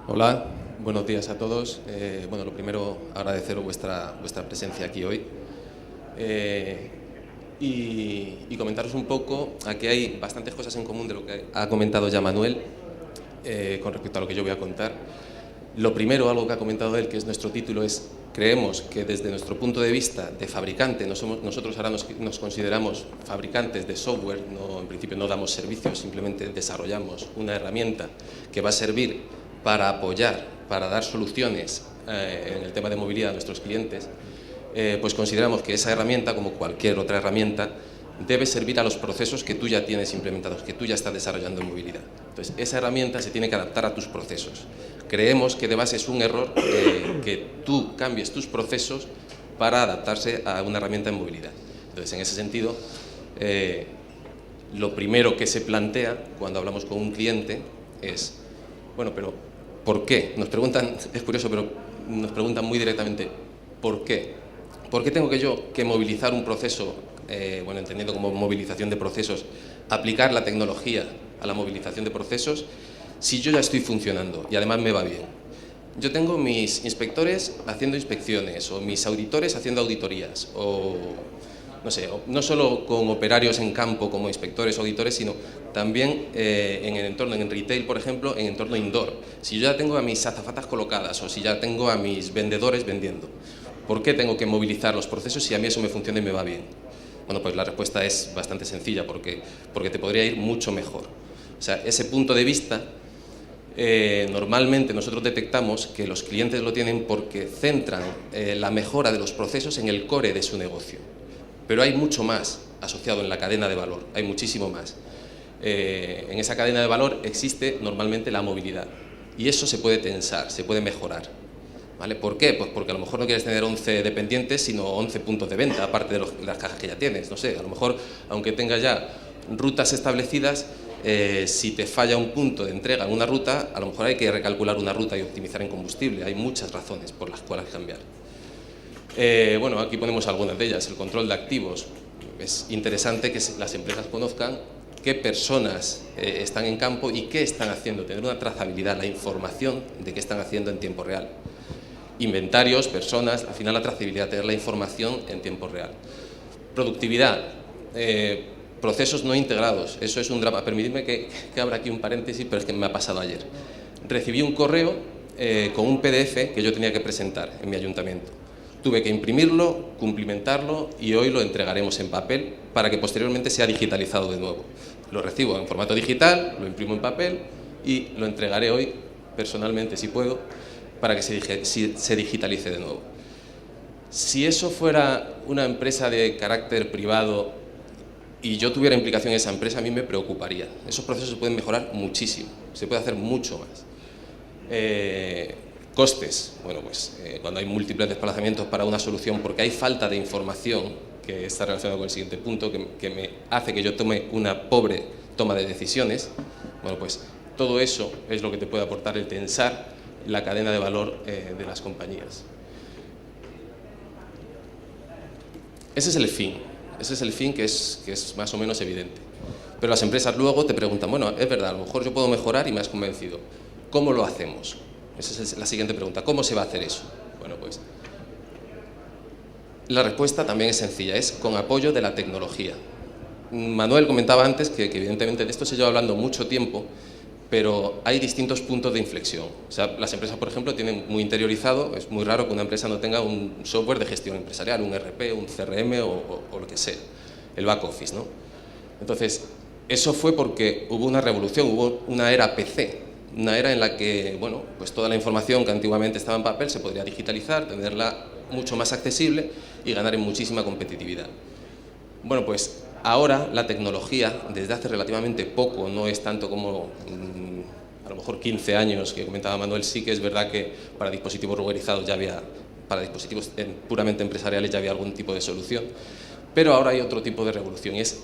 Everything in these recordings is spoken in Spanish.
Hola, buenos días a todos. Bueno, lo primero, agradeceros vuestra presencia aquí hoy y comentaros un poco. Aquí hay bastantes cosas en común de lo que ha comentado ya Manuel con respecto a lo que yo voy a contar. Lo primero, algo que ha comentado él, que es nuestro título, es: creemos que desde nuestro punto de vista de fabricante, nosotros ahora nos consideramos fabricantes de software, en principio no damos servicios, simplemente desarrollamos una herramienta que va a servir para apoyar, para dar soluciones en el tema de movilidad a nuestros clientes. Pues consideramos que esa herramienta, como cualquier otra herramienta, debe servir a los procesos que tú ya tienes implementados, que tú ya estás desarrollando en movilidad. Entonces, esa herramienta se tiene que adaptar a tus procesos. Creemos que de base es un error que tú cambies tus procesos para adaptarse a una herramienta en movilidad. Entonces, en ese sentido, lo primero que se plantea cuando hablamos con un cliente es: bueno, pero ¿por qué? Nos preguntan, es curioso, pero nos preguntan muy directamente: ¿por qué? ¿Por qué tengo que movilizar un proceso, bueno, entendiendo como movilización de procesos, aplicar la tecnología a la movilización de procesos, si yo ya estoy funcionando y además me va bien? Yo tengo mis inspectores haciendo inspecciones, o mis auditores haciendo auditorías, o no sé, no solo con operarios en campo como inspectores o auditores, sino también en el entorno, en retail, por ejemplo, en entorno indoor. Si yo ya tengo a mis azafatas colocadas, o si ya tengo a mis vendedores vendiendo, ¿por qué tengo que movilizar los procesos si a mí eso me funciona y me va bien? Bueno, pues la respuesta es bastante sencilla: porque te podría ir mucho mejor. O sea, ese punto de vista, normalmente nosotros detectamos que los clientes lo tienen porque centran la mejora de los procesos en el core de su negocio. Pero hay mucho más asociado en la cadena de valor, hay muchísimo más. En esa cadena de valor existe normalmente la movilidad, y eso se puede tensar, se puede mejorar. ¿Vale? ¿Por qué? Pues porque a lo mejor no quieres tener 11 dependientes, sino 11 puntos de venta, aparte de las cajas que ya tienes. No sé, a lo mejor, aunque tengas ya rutas establecidas, si te falla un punto de entrega en una ruta, a lo mejor hay que recalcular una ruta y optimizar en combustible. Hay muchas razones por las cuales cambiar. Bueno, aquí ponemos algunas de ellas. El control de activos. Es interesante que las empresas conozcan qué personas están en campo y qué están haciendo, tener una trazabilidad, la información de qué están haciendo en tiempo real. Inventarios, personas, al final la trazabilidad, tener la información en tiempo real. Productividad, procesos no integrados, eso es un drama. Permitidme que abra aquí un paréntesis, pero es que me ha pasado ayer. Recibí un correo con un PDF que yo tenía que presentar en mi ayuntamiento. Tuve que imprimirlo, cumplimentarlo, y hoy lo entregaremos en papel para que posteriormente sea digitalizado de nuevo. Lo recibo en formato digital, lo imprimo en papel y lo entregaré hoy personalmente, si puedo, para que se digitalice de nuevo. Si eso fuera una empresa de carácter privado y yo tuviera implicación en esa empresa, a mí me preocuparía. Esos procesos se pueden mejorar muchísimo, se puede hacer mucho más. Costes. Bueno, pues cuando hay múltiples desplazamientos para una solución, porque hay falta de información, que está relacionado con el siguiente punto, que me hace que yo tome una pobre toma de decisiones, bueno, pues todo eso es lo que te puede aportar el tensar la cadena de valor de las compañías. Ese es el fin que es más o menos evidente. Pero las empresas luego te preguntan: bueno, es verdad, a lo mejor yo puedo mejorar y me has convencido. ¿Cómo lo hacemos? Esa es la siguiente pregunta: ¿cómo se va a hacer eso? Bueno, pues la respuesta también es sencilla, es con apoyo de la tecnología. Manuel comentaba antes que evidentemente de esto se lleva hablando mucho tiempo, pero hay distintos puntos de inflexión. O sea, las empresas, por ejemplo, tienen muy interiorizado, es muy raro que una empresa no tenga un software de gestión empresarial, un ERP, un CRM o lo que sea, el back office, ¿no? Entonces, eso fue porque hubo una revolución, hubo una era PC, una era en la que, bueno, pues toda la información que antiguamente estaba en papel se podría digitalizar, tenerla mucho más accesible y ganar en muchísima competitividad. Bueno, pues ahora la tecnología, desde hace relativamente poco, no es tanto como a lo mejor 15 años que comentaba Manuel, sí que es verdad que para dispositivos rugerizados ya había, para dispositivos puramente empresariales ya había algún tipo de solución, pero ahora hay otro tipo de revolución, y es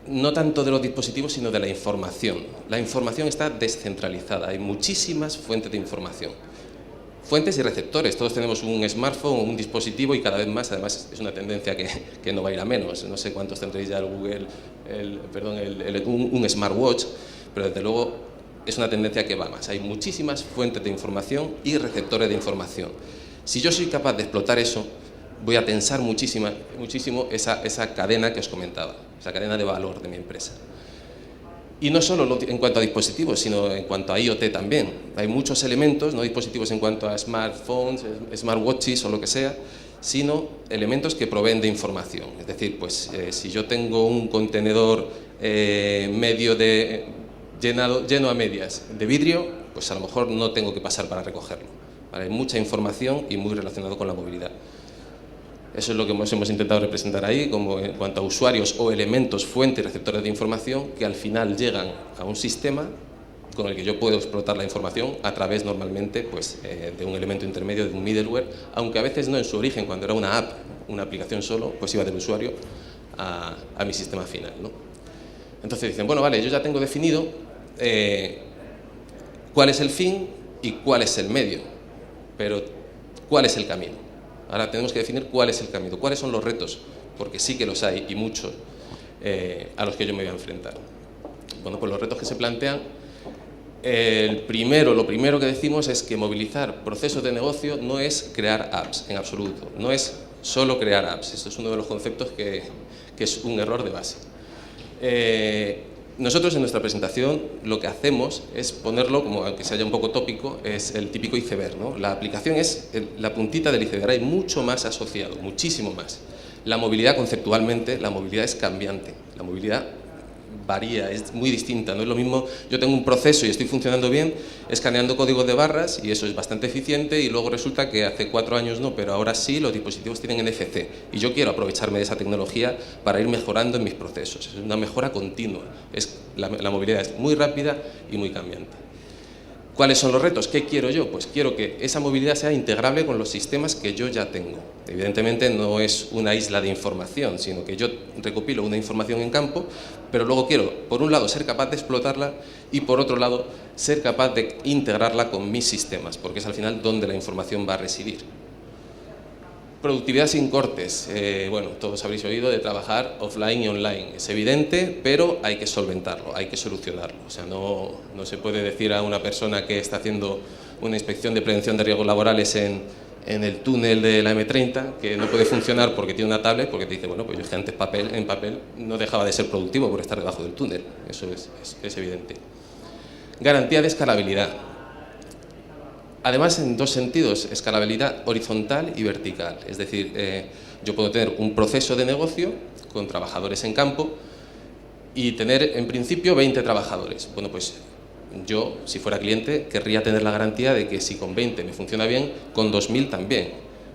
no tanto de los dispositivos, sino de la información. La información está descentralizada, hay muchísimas fuentes de información. Fuentes y receptores, todos tenemos un smartphone o un dispositivo, y cada vez más, además es una tendencia que no va a ir a menos. No sé cuántos tendréis ya el Google, un smartwatch, pero desde luego es una tendencia que va más. Hay muchísimas fuentes de información y receptores de información. Si yo soy capaz de explotar eso, voy a tensar muchísimo esa cadena que os comentaba, esa cadena de valor de mi empresa. Y no solo en cuanto a dispositivos, sino en cuanto a IoT también. Hay muchos elementos, no dispositivos en cuanto a smartphones, smartwatches o lo que sea, sino elementos que proveen de información. Es decir, pues si yo tengo un contenedor lleno a medias de vidrio, pues a lo mejor no tengo que pasar para recogerlo. ¿Vale? Hay mucha información y muy relacionado con la movilidad. Eso es lo que hemos intentado representar ahí, como en cuanto a usuarios o elementos, fuentes y receptores de información que al final llegan a un sistema con el que yo puedo explotar la información a través normalmente pues, de un elemento intermedio, de un middleware, aunque a veces no en su origen, cuando era una app, una aplicación solo, pues iba del usuario a mi sistema final, ¿no? Entonces dicen, bueno, vale, yo ya tengo definido cuál es el fin y cuál es el medio, pero ¿cuál es el camino? Ahora tenemos que definir cuál es el camino, cuáles son los retos, porque sí que los hay y muchos a los que yo me voy a enfrentar. Bueno, pues los retos que se plantean, lo primero que decimos es que movilizar procesos de negocio no es crear apps en absoluto, no es solo crear apps. Esto es uno de los conceptos que es un error de base. Nosotros en nuestra presentación lo que hacemos es ponerlo, como aunque sea ya un poco tópico, es el típico iceberg, ¿no? La aplicación es la puntita del iceberg, hay mucho más asociado, muchísimo más. La movilidad conceptualmente, la movilidad es cambiante, la movilidad varía, es muy distinta, no es lo mismo, yo tengo un proceso y estoy funcionando bien escaneando códigos de barras y eso es bastante eficiente y luego resulta que hace 4 años no, pero ahora sí los dispositivos tienen NFC y yo quiero aprovecharme de esa tecnología para ir mejorando en mis procesos, es una mejora continua, la movilidad es muy rápida y muy cambiante. ¿Cuáles son los retos? ¿Qué quiero yo? Pues quiero que esa movilidad sea integrable con los sistemas que yo ya tengo. Evidentemente no es una isla de información, sino que yo recopilo una información en campo, pero luego quiero, por un lado, ser capaz de explotarla y, por otro lado, ser capaz de integrarla con mis sistemas, porque es al final donde la información va a residir. Productividad sin cortes. Bueno, todos habréis oído de trabajar offline y online. Es evidente, pero hay que solventarlo, hay que solucionarlo. O sea, no se puede decir a una persona que está haciendo una inspección de prevención de riesgos laborales en el túnel de la M30 que no puede funcionar porque tiene una tablet, porque te dice, bueno, pues yo que antes en papel no dejaba de ser productivo por estar debajo del túnel. Eso es evidente. Garantía de escalabilidad. Además, en dos sentidos, escalabilidad horizontal y vertical. Es decir, yo puedo tener un proceso de negocio con trabajadores en campo y tener, en principio, 20 trabajadores. Bueno, pues yo, si fuera cliente, querría tener la garantía de que si con 20 me funciona bien, con 2000 también.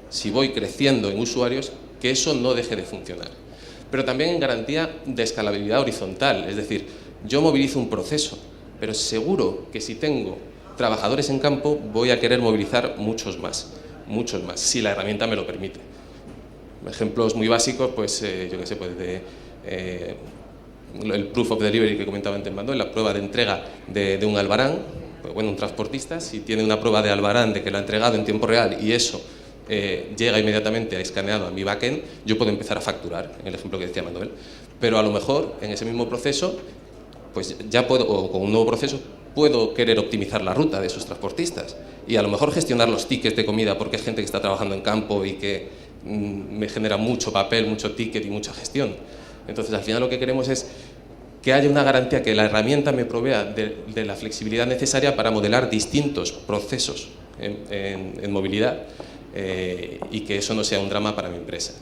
Si voy creciendo en usuarios, que eso no deje de funcionar. Pero también en garantía de escalabilidad horizontal. Es decir, yo movilizo un proceso, pero seguro que si tengo trabajadores en campo, voy a querer movilizar muchos más, si la herramienta me lo permite. Ejemplos muy básicos, pues yo qué sé, pues el proof of delivery que comentaba antes Manuel, la prueba de entrega de un albarán. Pues bueno, un transportista, si tiene una prueba de albarán de que lo ha entregado en tiempo real y eso llega inmediatamente a escaneado a mi backend, yo puedo empezar a facturar, en el ejemplo que decía Manuel. Pero a lo mejor en ese mismo proceso, pues ya puedo, o con un nuevo proceso, puedo querer optimizar la ruta de esos transportistas y a lo mejor gestionar los tickets de comida porque hay gente que está trabajando en campo y que me genera mucho papel, mucho ticket y mucha gestión. Entonces, al final lo que queremos es que haya una garantía, que la herramienta me provea de la flexibilidad necesaria para modelar distintos procesos en movilidad y que eso no sea un drama para mi empresa.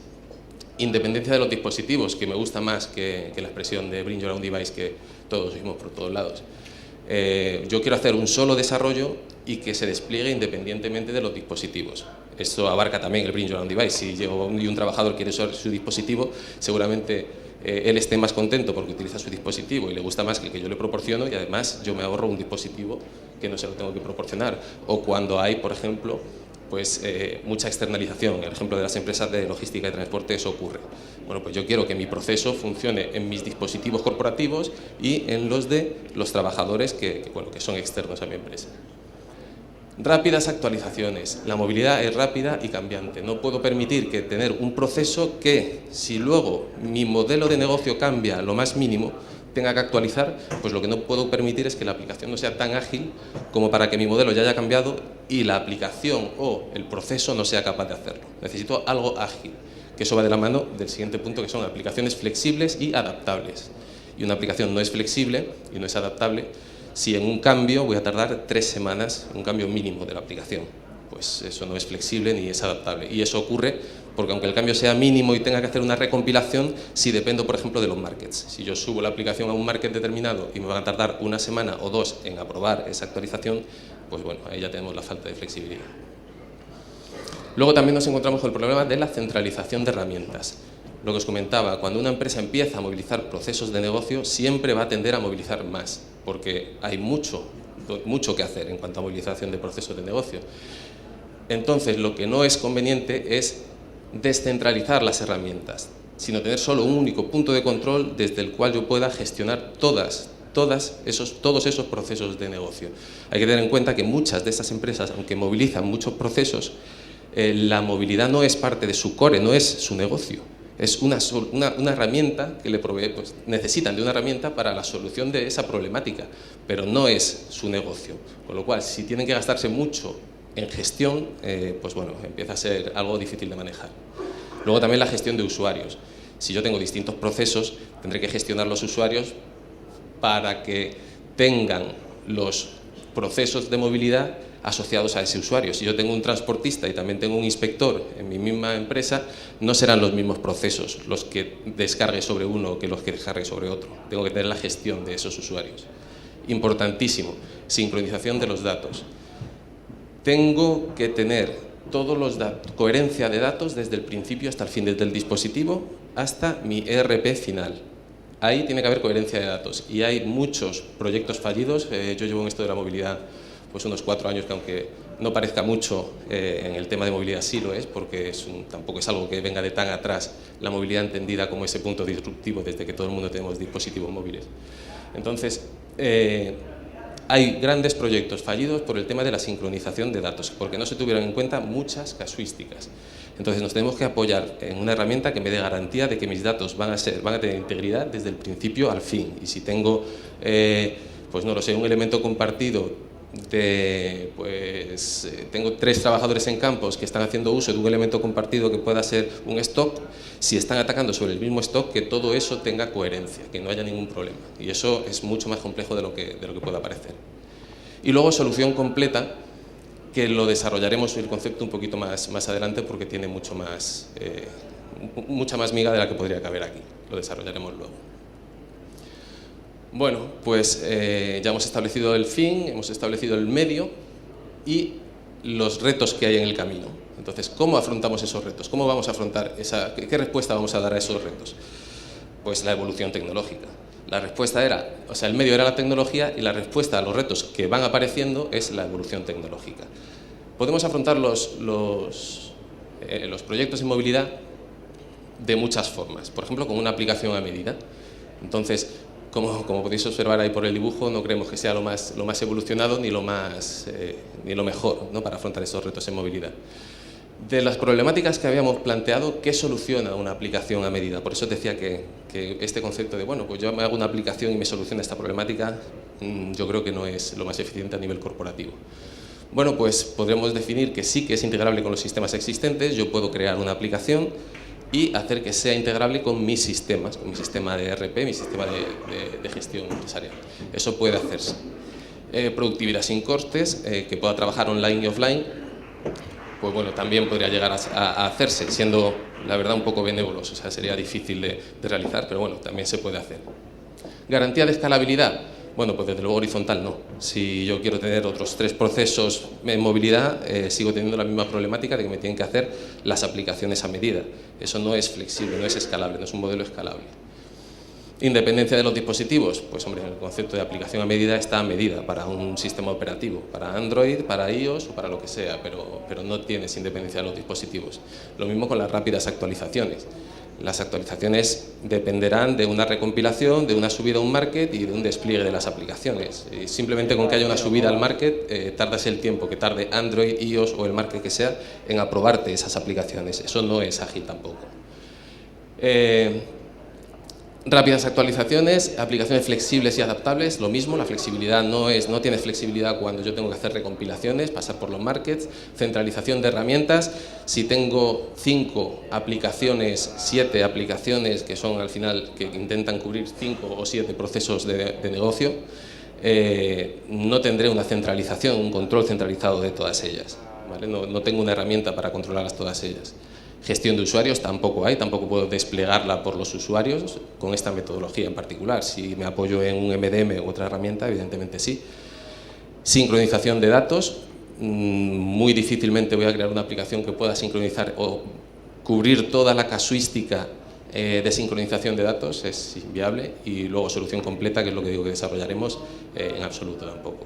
Independencia de los dispositivos, que me gusta más que la expresión de Bring Your Own Device que todos oímos por todos lados. Yo quiero hacer un solo desarrollo y que se despliegue independientemente de los dispositivos. Esto abarca también el Bring Your Own Device. Si un trabajador quiere usar su dispositivo, seguramente él esté más contento porque utiliza su dispositivo y le gusta más que el que yo le proporciono y además yo me ahorro un dispositivo que no se lo tengo que proporcionar. O cuando hay, por ejemplo, pues mucha externalización. En el ejemplo de las empresas de logística y transporte eso ocurre. Bueno, pues yo quiero que mi proceso funcione en mis dispositivos corporativos y en los de los trabajadores que son externos a mi empresa. Rápidas actualizaciones. La movilidad es rápida y cambiante. No puedo permitir que tener un proceso que, si luego mi modelo de negocio cambia lo más mínimo, tenga que actualizar, pues lo que no puedo permitir es que la aplicación no sea tan ágil como para que mi modelo ya haya cambiado y la aplicación o el proceso no sea capaz de hacerlo. Necesito algo ágil, que eso va de la mano del siguiente punto, que son aplicaciones flexibles y adaptables. Y una aplicación no es flexible y no es adaptable si en un cambio voy a tardar 3 semanas, un cambio mínimo de la aplicación. Pues eso no es flexible ni es adaptable. Y eso ocurre porque aunque el cambio sea mínimo y tenga que hacer una recompilación, si dependo, por ejemplo, de los markets. Si yo subo la aplicación a un market determinado y me van a tardar 1 semana o 2 en aprobar esa actualización, pues bueno, ahí ya tenemos la falta de flexibilidad. Luego también nos encontramos con el problema de la centralización de herramientas. Lo que os comentaba, cuando una empresa empieza a movilizar procesos de negocio, siempre va a tender a movilizar más, porque hay mucho que hacer en cuanto a movilización de procesos de negocio. Entonces, lo que no es conveniente es descentralizar las herramientas, sino tener solo un único punto de control desde el cual yo pueda gestionar todos esos procesos de negocio. Hay que tener en cuenta que muchas de estas empresas, aunque movilizan muchos procesos, la movilidad no es parte de su core, no es su negocio. Es una herramienta que le provee, pues necesitan de una herramienta para la solución de esa problemática, pero no es su negocio. Con lo cual, si tienen que gastarse mucho en gestión, pues bueno, empieza a ser algo difícil de manejar. Luego también la gestión de usuarios. Si yo tengo distintos procesos, tendré que gestionar los usuarios para que tengan los procesos de movilidad asociados a ese usuario. Si yo tengo un transportista y también tengo un inspector en mi misma empresa, no serán los mismos procesos los que descargue sobre uno que los que descargue sobre otro. Tengo que tener la gestión de esos usuarios. Importantísimo, sincronización de los datos. Tengo que tener todos los datos, coherencia de datos desde el principio hasta el fin, desde el dispositivo hasta mi ERP final. Ahí tiene que haber coherencia de datos y hay muchos proyectos fallidos. Yo llevo en esto de la movilidad pues unos 4 años, que aunque no parezca mucho, en el tema de movilidad sí lo es, porque tampoco es algo que venga de tan atrás, la movilidad entendida como ese punto disruptivo desde que todo el mundo tenemos dispositivos móviles. Entonces, hay grandes proyectos fallidos por el tema de la sincronización de datos, porque no se tuvieron en cuenta muchas casuísticas. Entonces nos tenemos que apoyar en una herramienta que me dé garantía de que mis datos van a tener integridad desde el principio al fin. Y si tengo, pues no lo sé, un elemento compartido tengo 3 trabajadores en campos que están haciendo uso de un elemento compartido que pueda ser un stock, si están atacando sobre el mismo stock, que todo eso tenga coherencia, que no haya ningún problema. Y eso es mucho más complejo de lo que pueda parecer. Y luego solución completa, que lo desarrollaremos el concepto un poquito más adelante porque tiene mucha más miga de la que podría caber aquí. Lo desarrollaremos luego. Bueno, pues ya hemos establecido el fin, hemos establecido el medio y los retos que hay en el camino. Entonces, ¿cómo afrontamos esos retos? ¿Cómo vamos a afrontar qué respuesta vamos a dar a esos retos? Pues la evolución tecnológica. La respuesta era, el medio era la tecnología y la respuesta a los retos que van apareciendo es la evolución tecnológica. Podemos afrontar los proyectos en movilidad de muchas formas. Por ejemplo, con una aplicación a medida. Entonces, como podéis observar ahí por el dibujo, no creemos que sea lo más evolucionado ni lo mejor, ¿no?, para afrontar esos retos en movilidad. De las problemáticas que habíamos planteado, ¿qué soluciona una aplicación a medida? Por eso decía que este concepto de, bueno, pues yo me hago una aplicación y me soluciona esta problemática, yo creo que no es lo más eficiente a nivel corporativo. Bueno, pues podremos definir que sí que es integrable con los sistemas existentes. Yo puedo crear una aplicación y hacer que sea integrable con mis sistemas, con mi sistema de ERP, mi sistema de gestión empresarial. Eso puede hacerse. Productividad sin costes, que pueda trabajar online y offline, pues bueno, también podría llegar a hacerse, siendo, la verdad, un poco benévolos. O sea, sería difícil de realizar, pero bueno, también se puede hacer. Garantía de escalabilidad. Bueno, pues desde luego horizontal no. Si yo quiero tener otros 3 procesos en movilidad, sigo teniendo la misma problemática de que me tienen que hacer las aplicaciones a medida. Eso no es flexible, no es escalable, no es un modelo escalable. Independencia de los dispositivos. Pues hombre, el concepto de aplicación a medida está a medida para un sistema operativo, para Android, para iOS o para lo que sea, pero no tienes independencia de los dispositivos. Lo mismo con las rápidas actualizaciones. Las actualizaciones dependerán de una recompilación, de una subida a un market y de un despliegue de las aplicaciones. Y simplemente con que haya una subida al market, tardas el tiempo que tarde Android, iOS o el market que sea en aprobarte esas aplicaciones. Eso no es ágil tampoco. Rápidas actualizaciones, aplicaciones flexibles y adaptables, lo mismo, la flexibilidad no tiene flexibilidad cuando yo tengo que hacer recompilaciones, pasar por los markets, centralización de herramientas. Si tengo 5 aplicaciones, 7 aplicaciones que son al final, que intentan cubrir 5 o 7 procesos de negocio, no tendré una centralización, un control centralizado de todas ellas, ¿vale? No tengo una herramienta para controlarlas todas ellas. Gestión de usuarios tampoco hay, tampoco puedo desplegarla por los usuarios con esta metodología en particular. Si me apoyo en un MDM u otra herramienta, evidentemente sí. Sincronización de datos, muy difícilmente voy a crear una aplicación que pueda sincronizar o cubrir toda la casuística de sincronización de datos, es inviable. Y luego solución completa, que es lo que digo que desarrollaremos, en absoluto tampoco.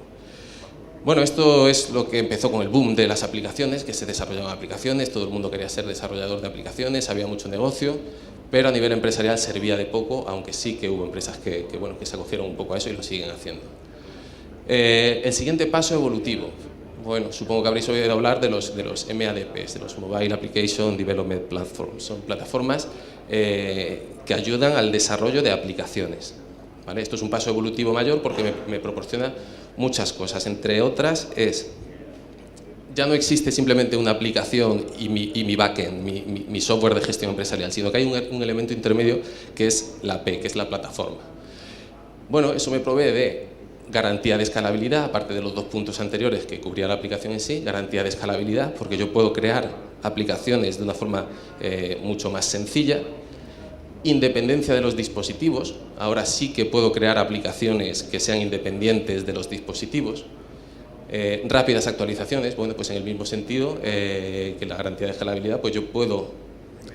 Bueno, esto es lo que empezó con el boom de las aplicaciones, que se desarrollaban aplicaciones, todo el mundo quería ser desarrollador de aplicaciones, había mucho negocio, pero a nivel empresarial servía de poco, aunque sí que hubo empresas que se acogieron un poco a eso y lo siguen haciendo. El siguiente paso evolutivo. Bueno, supongo que habréis oído hablar de los MADPs, de los Mobile Application Development Platforms. Son plataformas que ayudan al desarrollo de aplicaciones, ¿vale? Esto es un paso evolutivo mayor porque me proporciona muchas cosas, entre otras ya no existe simplemente una aplicación y mi backend, mi software de gestión empresarial, sino que hay un elemento intermedio que es la API, que es la plataforma. Bueno, eso me provee de garantía de escalabilidad, aparte de los 2 puntos anteriores que cubría la aplicación en sí, garantía de escalabilidad, porque yo puedo crear aplicaciones de una forma mucho más sencilla. Independencia de los dispositivos, ahora sí que puedo crear aplicaciones que sean independientes de los dispositivos. Rápidas actualizaciones, bueno, pues en el mismo sentido que la garantía de escalabilidad, pues yo puedo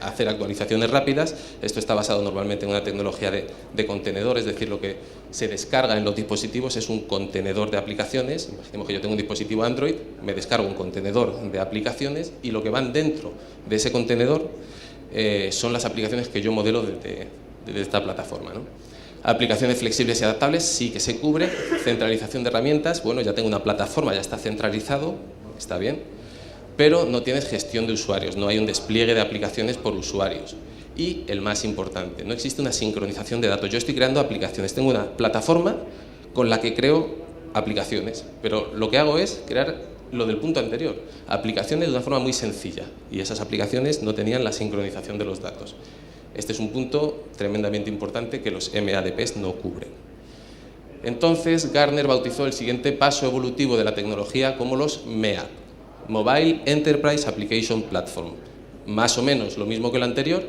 hacer actualizaciones rápidas. Esto está basado normalmente en una tecnología de contenedor, es decir, lo que se descarga en los dispositivos es un contenedor de aplicaciones. Imaginemos que yo tengo un dispositivo Android, me descargo un contenedor de aplicaciones y lo que van dentro de ese contenedor son las aplicaciones que yo modelo desde esta plataforma, ¿no? Aplicaciones flexibles y adaptables, sí que se cubre. Centralización de herramientas, bueno, ya tengo una plataforma, ya está centralizado, está bien, pero no tienes gestión de usuarios, no hay un despliegue de aplicaciones por usuarios. Y el más importante, no existe una sincronización de datos. Yo estoy creando aplicaciones, tengo una plataforma con la que creo aplicaciones, pero lo que hago es crear lo del punto anterior, aplicaciones de una forma muy sencilla, y esas aplicaciones no tenían la sincronización de los datos. Este es un punto tremendamente importante que los MADPs no cubren. Entonces, Gartner bautizó el siguiente paso evolutivo de la tecnología como los MEA, Mobile Enterprise Application Platform. Más o menos lo mismo que el anterior,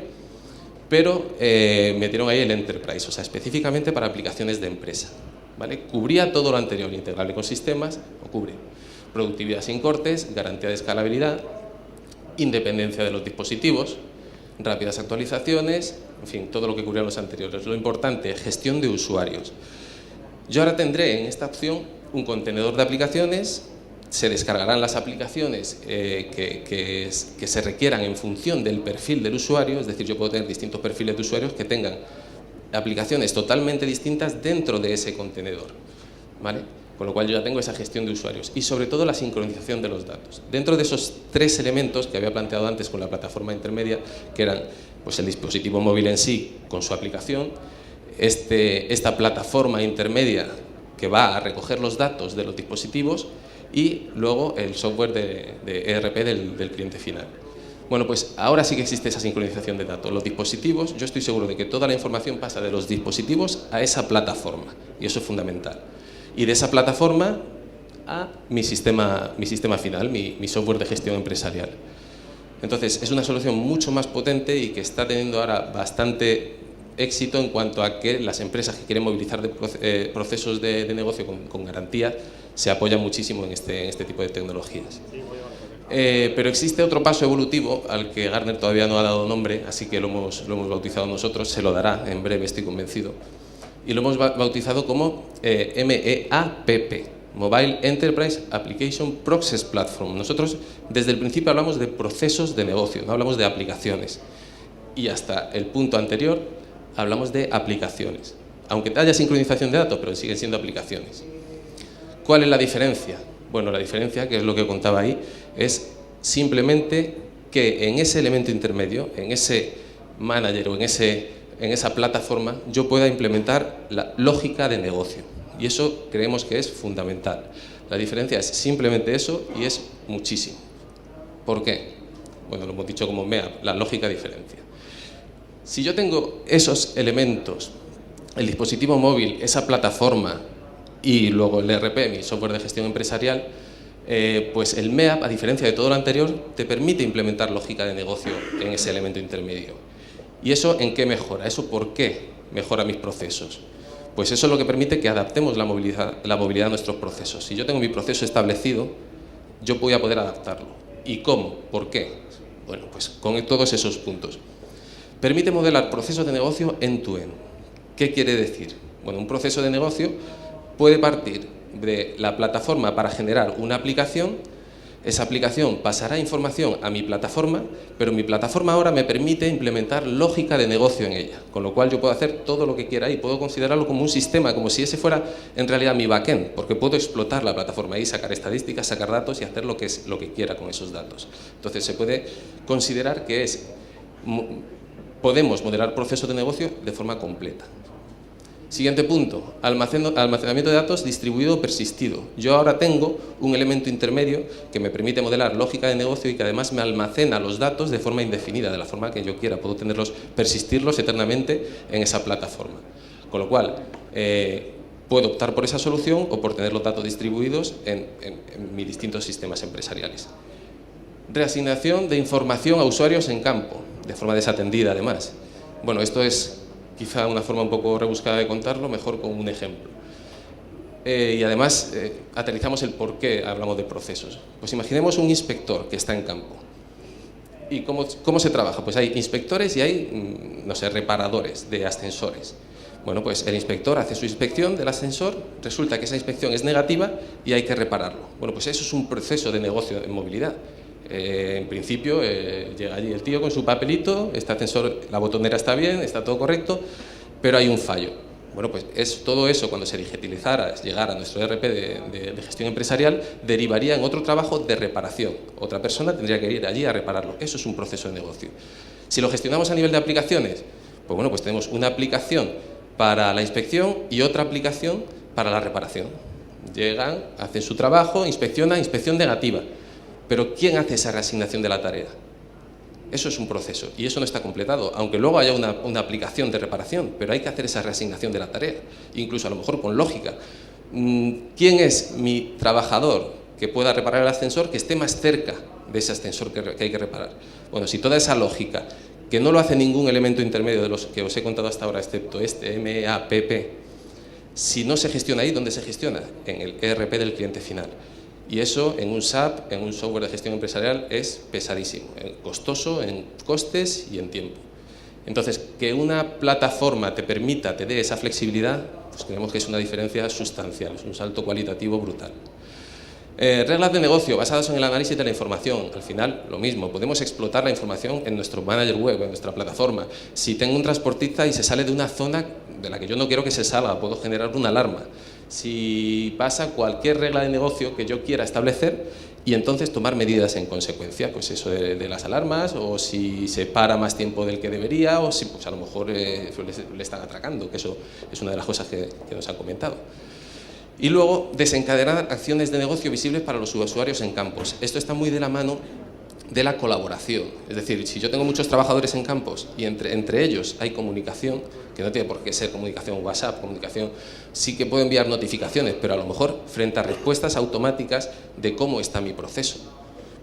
pero metieron ahí el Enterprise, o sea, específicamente para aplicaciones de empresa, ¿vale? Cubría todo lo anterior, integrable con sistemas, o cubre productividad sin cortes, garantía de escalabilidad, independencia de los dispositivos, rápidas actualizaciones, en fin, todo lo que cubrían los anteriores. Lo importante, gestión de usuarios. Yo ahora tendré en esta opción un contenedor de aplicaciones, se descargarán las aplicaciones que se requieran en función del perfil del usuario, es decir, yo puedo tener distintos perfiles de usuarios que tengan aplicaciones totalmente distintas dentro de ese contenedor, ¿vale? Con lo cual yo ya tengo esa gestión de usuarios y sobre todo la sincronización de los datos. Dentro de esos 3 elementos que había planteado antes con la plataforma intermedia, que eran pues, el dispositivo móvil en sí con su aplicación, esta plataforma intermedia que va a recoger los datos de los dispositivos y luego el software de ERP del cliente final. Bueno, pues ahora sí que existe esa sincronización de datos. Los dispositivos, yo estoy seguro de que toda la información pasa de los dispositivos a esa plataforma y eso es fundamental. Y de esa plataforma a mi sistema final, mi software de gestión empresarial. Entonces, es una solución mucho más potente y que está teniendo ahora bastante éxito en cuanto a que las empresas que quieren movilizar procesos de negocio con garantía se apoyan muchísimo en este tipo de tecnologías. Pero existe otro paso evolutivo al que Gartner todavía no ha dado nombre, así que lo hemos bautizado nosotros, se lo dará en breve, estoy convencido. Y lo hemos bautizado como MEAPP, Mobile Enterprise Application Process Platform. Nosotros desde el principio hablamos de procesos de negocio, no hablamos de aplicaciones. Y hasta el punto anterior hablamos de aplicaciones. Aunque haya sincronización de datos, pero siguen siendo aplicaciones. ¿Cuál es la diferencia? Bueno, la diferencia, que es lo que contaba ahí, es simplemente que en ese elemento intermedio, en ese manager o en ese en esa plataforma, yo pueda implementar la lógica de negocio. Y eso creemos que es fundamental. La diferencia es simplemente eso y es muchísimo. ¿Por qué? Bueno, lo hemos dicho como MEAP, la lógica diferencia. Si yo tengo esos elementos, el dispositivo móvil, esa plataforma y luego el ERP, mi software de gestión empresarial, pues el MEAP, a diferencia de todo lo anterior, te permite implementar lógica de negocio en ese elemento intermedio. ¿Y eso en qué mejora? ¿Eso por qué mejora mis procesos? Pues eso es lo que permite que adaptemos la movilidad a nuestros procesos. Si yo tengo mi proceso establecido, yo voy a poder adaptarlo. ¿Y cómo? ¿Por qué? Bueno, pues con todos esos puntos. Permite modelar procesos de negocio end-to-end. ¿Qué quiere decir? Bueno, un proceso de negocio puede partir de la plataforma para generar una aplicación. Esa aplicación pasará información a mi plataforma, pero mi plataforma ahora me permite implementar lógica de negocio en ella, con lo cual yo puedo hacer todo lo que quiera y puedo considerarlo como un sistema, como si ese fuera en realidad mi backend, porque puedo explotar la plataforma y sacar estadísticas, sacar datos y hacer lo que quiera con esos datos. Entonces se puede considerar que podemos modelar procesos de negocio de forma completa. Siguiente punto, almacenamiento de datos distribuido o persistido. Yo ahora tengo un elemento intermedio que me permite modelar lógica de negocio y que además me almacena los datos de forma indefinida, de la forma que yo quiera. Puedo persistirlos eternamente en esa plataforma. Con lo cual, puedo optar por esa solución o por tener los datos distribuidos en mis distintos sistemas empresariales. Reasignación de información a usuarios en campo, de forma desatendida además. Bueno, esto es quizá una forma un poco rebuscada de contarlo, mejor con un ejemplo. Y además, aterrizamos el por qué hablamos de procesos. Pues imaginemos un inspector que está en campo. ¿Y cómo se trabaja? Pues hay inspectores y hay, no sé, reparadores de ascensores. Bueno, pues el inspector hace su inspección del ascensor, resulta que esa inspección es negativa y hay que repararlo. Bueno, pues eso es un proceso de negocio en movilidad. En principio llega allí el tío con su papelito, este ascensor, la botonera está bien, está todo correcto, pero hay un fallo. Bueno, pues todo eso cuando se digitalizara, llegara a nuestro ERP de gestión empresarial, derivaría en otro trabajo de reparación. Otra persona tendría que ir allí a repararlo. Eso es un proceso de negocio. Si lo gestionamos a nivel de aplicaciones, pues bueno, pues tenemos una aplicación para la inspección y otra aplicación para la reparación. Llegan, hacen su trabajo, inspeccionan, inspección negativa. Pero ¿quién hace esa reasignación de la tarea? Eso es un proceso y eso no está completado, aunque luego haya una aplicación de reparación, pero hay que hacer esa reasignación de la tarea, incluso a lo mejor con lógica. ¿Quién es mi trabajador que pueda reparar el ascensor que esté más cerca de ese ascensor que hay que reparar? Bueno, si toda esa lógica, que no lo hace ningún elemento intermedio de los que os he contado hasta ahora, excepto este MEAPP, si no se gestiona ahí, ¿dónde se gestiona? En el ERP del cliente final. Y eso en un SAP, en un software de gestión empresarial, es pesadísimo, costoso en costes y en tiempo. Entonces, que una plataforma te dé esa flexibilidad, pues creemos que es una diferencia sustancial, es un salto cualitativo brutal. Reglas de negocio basadas en el análisis de la información. Al final, lo mismo, podemos explotar la información en nuestro manager web, en nuestra plataforma. Si tengo un transportista y se sale de una zona de la que yo no quiero que se salga, puedo generar una alarma. Si pasa cualquier regla de negocio que yo quiera establecer y entonces tomar medidas en consecuencia, pues eso de las alarmas, o si se para más tiempo del que debería, o si pues a lo mejor le están atracando, que eso es una de las cosas que nos han comentado. Y luego, desencadenar acciones de negocio visibles para los usuarios en campos. Esto está muy de la mano de la colaboración. Es decir, si yo tengo muchos trabajadores en campos y entre ellos hay comunicación, que no tiene por qué ser comunicación WhatsApp, comunicación, sí que puedo enviar notificaciones, pero a lo mejor frente a respuestas automáticas de cómo está mi proceso.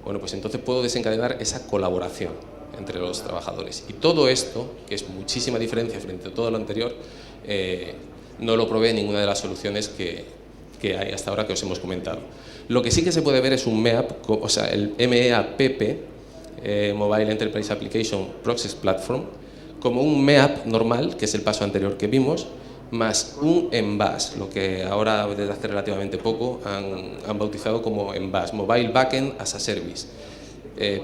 Bueno, pues entonces puedo desencadenar esa colaboración entre los trabajadores. Y todo esto, que es muchísima diferencia frente a todo lo anterior, no lo provee ninguna de las soluciones que hay hasta ahora que os hemos comentado. Lo que sí que se puede ver es un MEAP, o sea, el MEAPP, Mobile Enterprise Application Process Platform, como un MEAP normal, que es el paso anterior que vimos, más un MBaaS, lo que ahora desde hace relativamente poco han bautizado como MBaaS, Mobile Backend as a Service.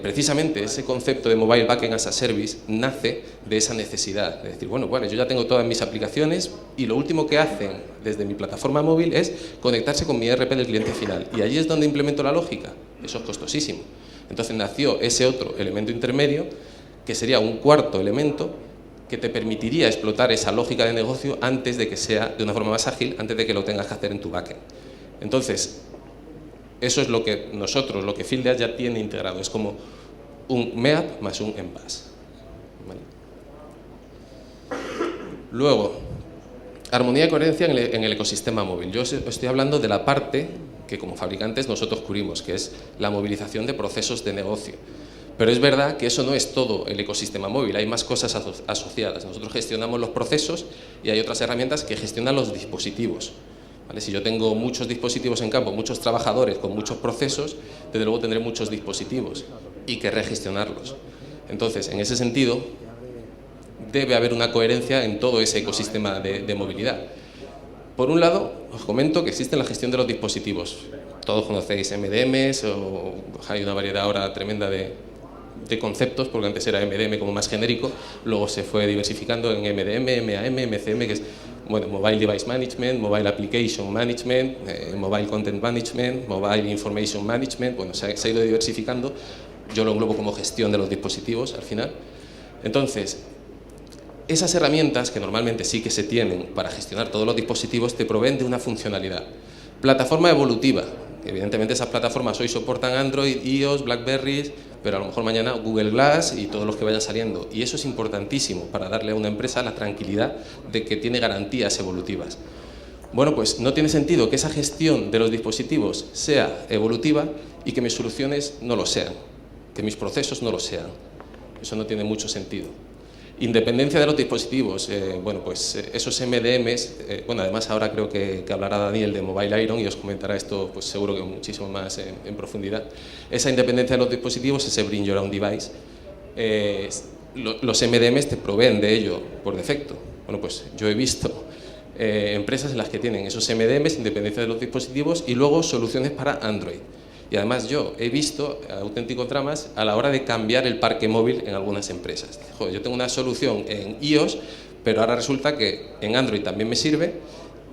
Precisamente ese concepto de Mobile Backend as a Service nace de esa necesidad, de decir, bueno, yo ya tengo todas mis aplicaciones y lo último que hacen desde mi plataforma móvil es conectarse con mi ERP del cliente final y allí es donde implemento la lógica. Eso es costosísimo. Entonces nació ese otro elemento intermedio que sería un cuarto elemento que te permitiría explotar esa lógica de negocio antes de que sea de una forma más ágil, antes de que lo tengas que hacer en tu backend. Entonces, eso es lo que nosotros, lo que Fieldglass ya tiene integrado. Es como un MEAP más un MPaaS. ¿Vale? Luego, armonía y coherencia en el ecosistema móvil. Yo estoy hablando de la parte que como fabricantes nosotros cubrimos, que es la movilización de procesos de negocio. Pero es verdad que eso no es todo el ecosistema móvil, hay más cosas asociadas. Nosotros gestionamos los procesos y hay otras herramientas que gestionan los dispositivos. ¿Vale? Si yo tengo muchos dispositivos en campo, muchos trabajadores con muchos procesos, desde luego tendré muchos dispositivos y querré gestionarlos. Entonces, en ese sentido, debe haber una coherencia en todo ese ecosistema de movilidad. Por un lado, os comento que existe la gestión de los dispositivos. Todos conocéis MDMs, o hay una variedad ahora tremenda de conceptos, porque antes era MDM como más genérico, luego se fue diversificando en MDM, MAM, MCM, que es Mobile Device Management, Mobile Application Management, Mobile Content Management, Mobile Information Management. Bueno, se ha ido diversificando. Yo lo englobo como gestión de los dispositivos al final. Entonces, esas herramientas que normalmente sí que se tienen para gestionar todos los dispositivos te proveen de una funcionalidad. Plataforma evolutiva. Evidentemente esas plataformas hoy soportan Android, iOS, BlackBerry, pero a lo mejor mañana Google Glass y todos los que vayan saliendo. Y eso es importantísimo para darle a una empresa la tranquilidad de que tiene garantías evolutivas. Bueno, pues no tiene sentido que esa gestión de los dispositivos sea evolutiva y que mis soluciones no lo sean, que mis procesos no lo sean. Eso no tiene mucho sentido. Independencia de los dispositivos, bueno, pues esos MDMs, bueno, además ahora creo que hablará Daniel de Mobile Iron y os comentará esto, pues seguro que muchísimo más en profundidad. Esa independencia de los dispositivos, ese Bring Your Own Device, los MDMs te proveen de ello por defecto. Bueno, pues yo he visto empresas en las que tienen esos MDMs, independencia de los dispositivos, y luego soluciones para Android. Y además yo he visto auténticos dramas a la hora de cambiar el parque móvil en algunas empresas. Joder, yo tengo una solución en iOS, pero ahora resulta que en Android también me sirve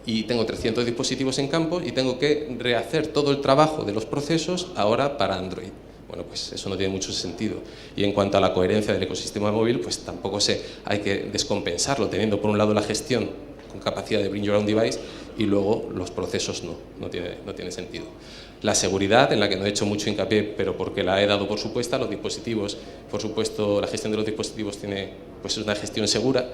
y tengo 300 dispositivos en campo y tengo que rehacer todo el trabajo de los procesos ahora para Android. Bueno, pues eso no tiene mucho sentido. Y en cuanto a la coherencia del ecosistema móvil, pues tampoco hay que descompensarlo, teniendo por un lado la gestión con capacidad de Bring Your Own Device y luego los procesos no tiene sentido. La seguridad, en la que no he hecho mucho hincapié, pero porque la he dado por supuesta, los dispositivos, por supuesto, la gestión de los dispositivos tiene pues una gestión segura,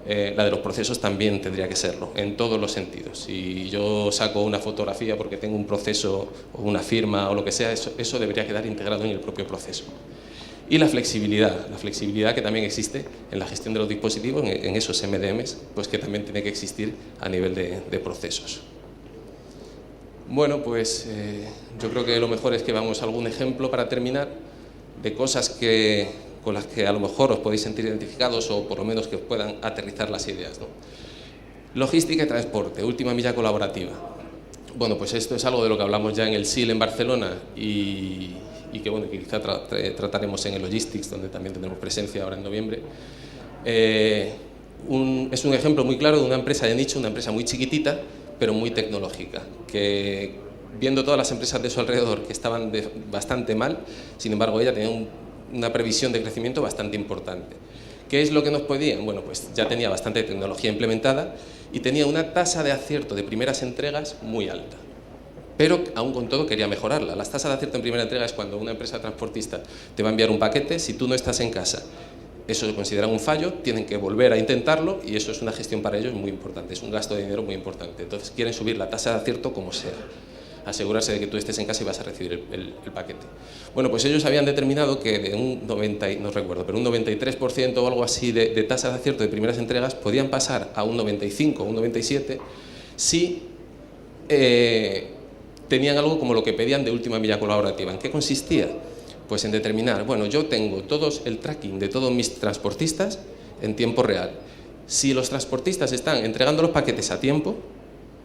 la de los procesos también tendría que serlo, en todos los sentidos. Si yo saco una fotografía porque tengo un proceso o una firma o lo que sea, eso debería quedar integrado en el propio proceso. Y la flexibilidad que también existe en la gestión de los dispositivos, en esos MDMs, pues que también tiene que existir a nivel de procesos. Bueno, pues yo creo que lo mejor es que vamos a algún ejemplo para terminar de cosas con las que a lo mejor os podéis sentir identificados o por lo menos que os puedan aterrizar las ideas, ¿no? Logística y transporte, última milla colaborativa. Bueno, pues esto es algo de lo que hablamos ya en el SIL en Barcelona y que, bueno, que quizá trataremos en el Logistics, donde también tendremos presencia ahora en noviembre. Es un ejemplo muy claro de una empresa de nicho, una empresa muy chiquitita, pero muy tecnológica, que viendo todas las empresas de su alrededor que estaban bastante mal, sin embargo ella tenía una previsión de crecimiento bastante importante. ¿Qué es lo que nos podían? Bueno, pues ya tenía bastante tecnología implementada y tenía una tasa de acierto de primeras entregas muy alta. Pero aún con todo quería mejorarla. Las tasas de acierto en primera entrega es cuando una empresa transportista te va a enviar un paquete, si tú no estás en casa, eso se considera un fallo, tienen que volver a intentarlo y eso es una gestión para ellos muy importante, es un gasto de dinero muy importante. Entonces quieren subir la tasa de acierto como sea, asegurarse de que tú estés en casa y vas a recibir el paquete. Bueno, pues ellos habían determinado que de un 93% o algo así de tasa de acierto de primeras entregas podían pasar a un 95 o un 97 si tenían algo como lo que pedían de última milla colaborativa. ¿En qué consistía? Pues en determinar, bueno, yo tengo el tracking de todos mis transportistas en tiempo real. Si los transportistas están entregando los paquetes a tiempo,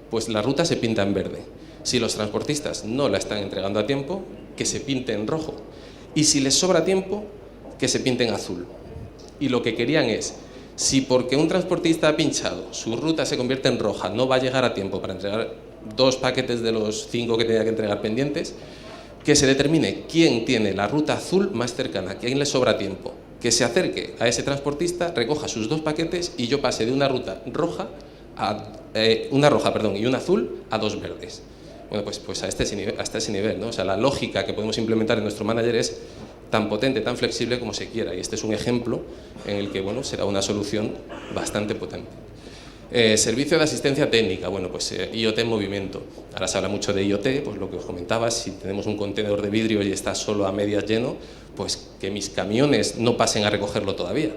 pues la ruta se pinta en verde. Si los transportistas no la están entregando a tiempo, que se pinte en rojo. Y si les sobra tiempo, que se pinte en azul. Y lo que querían es, si porque un transportista ha pinchado, su ruta se convierte en roja, no va a llegar a tiempo para entregar 2 paquetes de los 5 que tenía que entregar pendientes, que se determine quién tiene la ruta azul más cercana, quién le sobra tiempo. que se acerque a ese transportista, recoja sus 2 paquetes y yo pase de una ruta roja una roja, y una azul a 2 verdes. Bueno, pues hasta ese nivel, ¿no? O sea, la lógica que podemos implementar en nuestro manager es tan potente, tan flexible como se quiera, y este es un ejemplo en el que, bueno, será una solución bastante potente. Servicio de asistencia técnica, bueno, pues IoT en movimiento. Ahora se habla mucho de IoT, pues lo que os comentaba, si tenemos un contenedor de vidrio y está solo a medias lleno, pues que mis camiones no pasen a recogerlo todavía.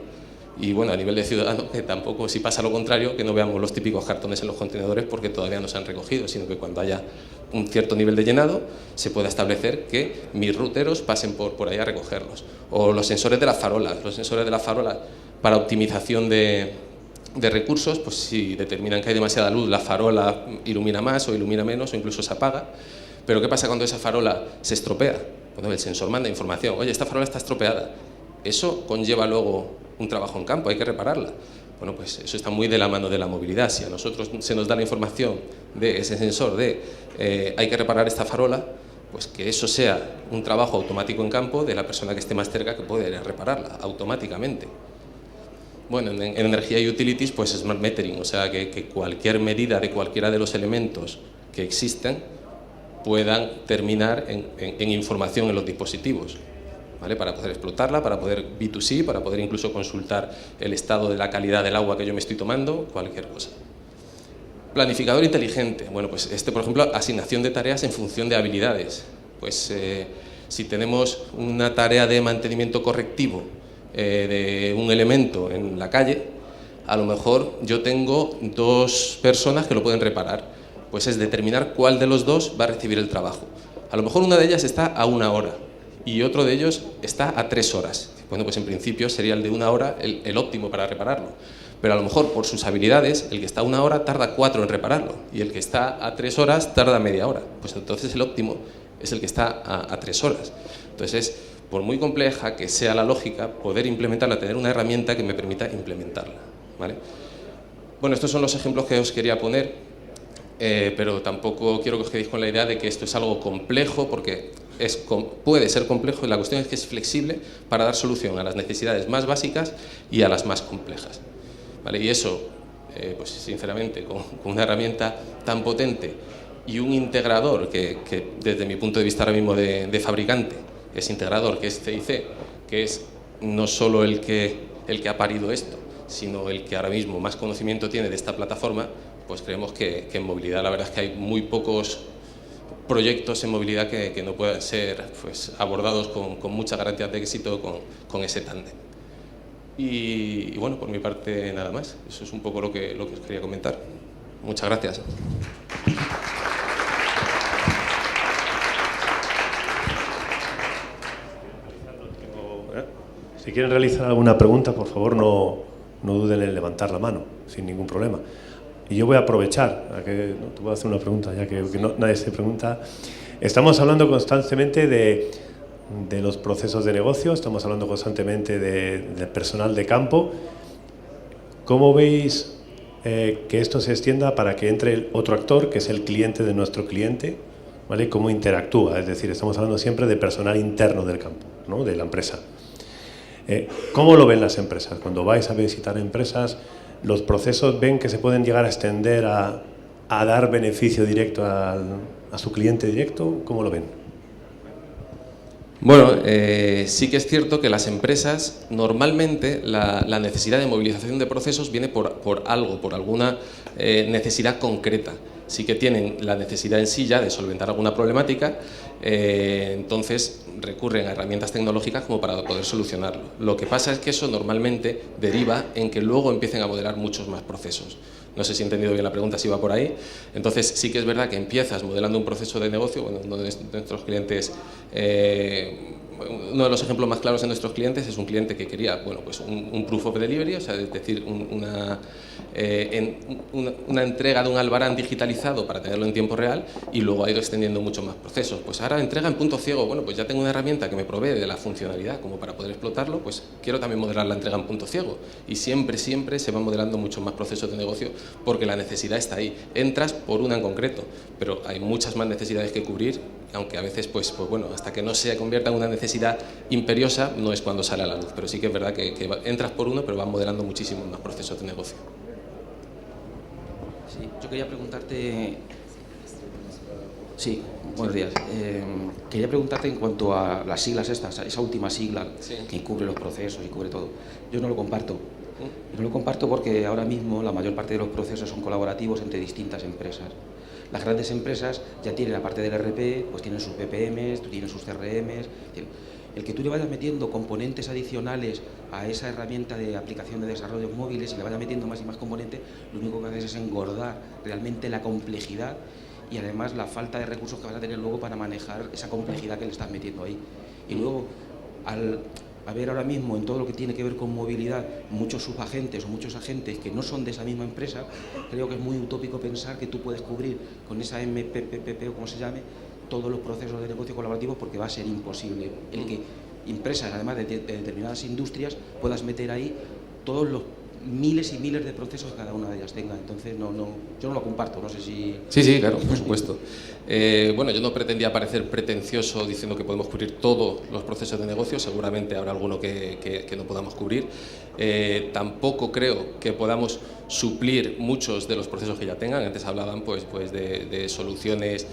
Y bueno, a nivel de ciudadano, que tampoco, si pasa lo contrario, que no veamos los típicos cartones en los contenedores porque todavía no se han recogido, sino que cuando haya un cierto nivel de llenado se pueda establecer que mis ruteros pasen por ahí a recogerlos. O los sensores de las farolas. Los sensores de las farolas para optimización de recursos, pues si determinan que hay demasiada luz, la farola ilumina más o ilumina menos o incluso se apaga. Pero ¿qué pasa cuando esa farola se estropea? Bueno, el sensor manda información, oye, esta farola está estropeada. Eso conlleva luego un trabajo en campo, hay que repararla. Bueno, pues eso está muy de la mano de la movilidad. Si a nosotros se nos da la información de ese sensor de hay que reparar esta farola, pues que eso sea un trabajo automático en campo de la persona que esté más cerca que puede repararla automáticamente. Bueno, en energía y utilities, pues smart metering, o sea, que cualquier medida de cualquiera de los elementos que existen puedan terminar en información en los dispositivos, ¿vale? Para poder explotarla, para poder B2C, para poder incluso consultar el estado de la calidad del agua que yo me estoy tomando, cualquier cosa. Planificador inteligente. Bueno, pues por ejemplo, asignación de tareas en función de habilidades. Pues si tenemos una tarea de mantenimiento correctivo de un elemento en la calle, a lo mejor yo tengo 2 personas que lo pueden reparar. Pues es determinar cuál de los 2 va a recibir el trabajo. A lo mejor una de ellas está a 1 hora y otro de ellos está a 3 horas. Bueno, pues en principio sería el de 1 hora el óptimo para repararlo. Pero a lo mejor por sus habilidades, el que está a 1 hora tarda 4 en repararlo y el que está a 3 horas tarda media hora. Pues entonces el óptimo es el que está a 3 horas. Entonces, por muy compleja que sea la lógica, poder implementarla, tener una herramienta que me permita implementarla, ¿vale? Bueno, estos son los ejemplos que os quería poner, pero tampoco quiero que os quedéis con la idea de que esto es algo complejo, porque puede ser complejo y la cuestión es que es flexible para dar solución a las necesidades más básicas y a las más complejas, ¿vale? Y eso, pues sinceramente, con una herramienta tan potente y un integrador que desde mi punto de vista ahora mismo de fabricante, es integrador, que es CIC, que es no solo el que ha parido esto, sino el que ahora mismo más conocimiento tiene de esta plataforma, pues creemos que en movilidad la verdad es que hay muy pocos proyectos en movilidad que no puedan ser, pues, abordados con mucha garantía de éxito con ese tándem. Y bueno, por mi parte nada más. Eso es un poco lo que os quería comentar. Muchas gracias. Si quieren realizar alguna pregunta, por favor no duden en levantar la mano, sin ningún problema. Y yo voy a aprovechar, te voy a hacer una pregunta, ya que nadie se pregunta. Estamos hablando constantemente de los procesos de negocio, estamos hablando constantemente del personal de campo. ¿Cómo veis que esto se extienda para que entre otro actor, que es el cliente de nuestro cliente, ¿vale? ¿Cómo interactúa? Es decir, estamos hablando siempre de personal interno del campo, ¿no? De la empresa. ¿Cómo lo ven las empresas? Cuando vais a visitar empresas, ¿los procesos ven que se pueden llegar a extender a dar beneficio directo a su cliente directo? ¿Cómo lo ven? Bueno, sí que es cierto que las empresas, normalmente la necesidad de movilización de procesos viene por algo, por alguna necesidad concreta. Sí que tienen la necesidad en sí ya de solventar alguna problemática, entonces recurren a herramientas tecnológicas como para poder solucionarlo. Lo que pasa es que eso normalmente deriva en que luego empiecen a modelar muchos más procesos. No sé si he entendido bien la pregunta, si va por ahí. Entonces sí que es verdad que empiezas modelando un proceso de negocio. Bueno, uno de nuestros clientes, uno de los ejemplos más claros de nuestros clientes es un cliente que quería, bueno, pues un proof of delivery, o sea, es decir, una entrega de un albarán digitalizado para tenerlo en tiempo real, y luego ha ido extendiendo muchos más procesos. Pues ahora entrega en punto ciego, bueno, pues ya tengo una herramienta que me provee de la funcionalidad como para poder explotarlo, pues quiero también modelar la entrega en punto ciego, y siempre se van modelando muchos más procesos de negocio porque la necesidad está ahí. Entras por una en concreto, pero hay muchas más necesidades que cubrir aunque a veces, pues bueno, hasta que no se convierta en una necesidad imperiosa, no es cuando sale a la luz. Pero sí que es verdad que entras por uno, pero van modelando muchísimo más procesos de negocio. Sí, yo quería preguntarte... Sí, buenos días. Quería preguntarte en cuanto a las siglas estas, esa última sigla que cubre los procesos y cubre todo. Yo no lo comparto. No lo comparto porque ahora mismo la mayor parte de los procesos son colaborativos entre distintas empresas. Las grandes empresas ya tienen, aparte del RP, pues tienen sus BPMs, tienen sus CRMs. El que tú le vayas metiendo componentes adicionales a esa herramienta de aplicación de desarrollos móviles y le vayas metiendo más y más componentes, lo único que haces es engordar realmente la complejidad y además la falta de recursos que vas a tener luego para manejar esa complejidad que le estás metiendo ahí. Y luego, al haber ahora mismo en todo lo que tiene que ver con movilidad muchos subagentes o muchos agentes que no son de esa misma empresa, creo que es muy utópico pensar que tú puedes cubrir con esa MPPP o como se llame todos los procesos de negocio colaborativos, porque va a ser imposible el que empresas, además de determinadas industrias, puedas meter ahí todos los miles y miles de procesos que cada una de ellas tenga. Entonces yo no lo comparto, no sé si... Sí, claro, por supuesto. Bueno, yo no pretendía parecer pretencioso diciendo que podemos cubrir todos los procesos de negocio, seguramente habrá alguno que no podamos cubrir. Tampoco creo que podamos suplir muchos de los procesos que ya tengan. Antes hablaban pues de soluciones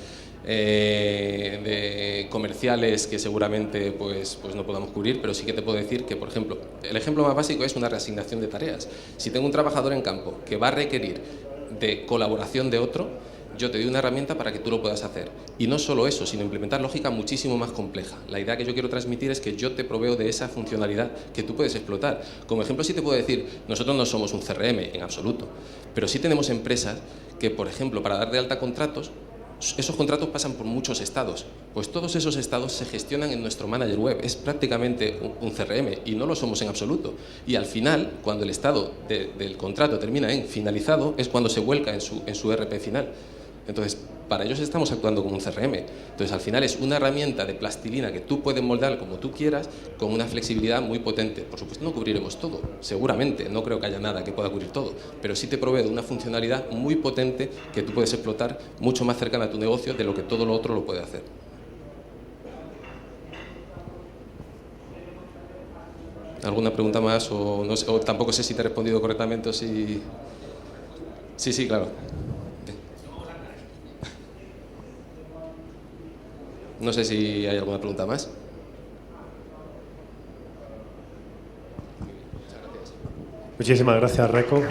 de comerciales que seguramente pues no podamos cubrir, pero sí que te puedo decir que, por ejemplo, el ejemplo más básico es una reasignación de tareas. Si tengo un trabajador en campo que va a requerir de colaboración de otro, yo te doy una herramienta para que tú lo puedas hacer. Y no solo eso, sino implementar lógica muchísimo más compleja. La idea que yo quiero transmitir es que yo te proveo de esa funcionalidad que tú puedes explotar. Como ejemplo, sí te puedo decir, nosotros no somos un CRM en absoluto, pero sí tenemos empresas que, por ejemplo, para dar de alta contratos, esos contratos pasan por muchos estados, pues todos esos estados se gestionan en nuestro manager web, es prácticamente un CRM y no lo somos en absoluto. Y al final, cuando el estado del contrato termina en finalizado, es cuando se vuelca en su RP final. Entonces, para ellos estamos actuando como un CRM. Entonces, al final es una herramienta de plastilina que tú puedes moldar como tú quieras, con una flexibilidad muy potente. Por supuesto, no cubriremos todo, seguramente, no creo que haya nada que pueda cubrir todo, pero sí te provee de una funcionalidad muy potente que tú puedes explotar mucho más cercana a tu negocio de lo que todo lo otro lo puede hacer. ¿Alguna pregunta más? O tampoco sé si te he respondido correctamente o si... Sí, claro. No sé si hay alguna pregunta más. Muchísimas gracias, Reco.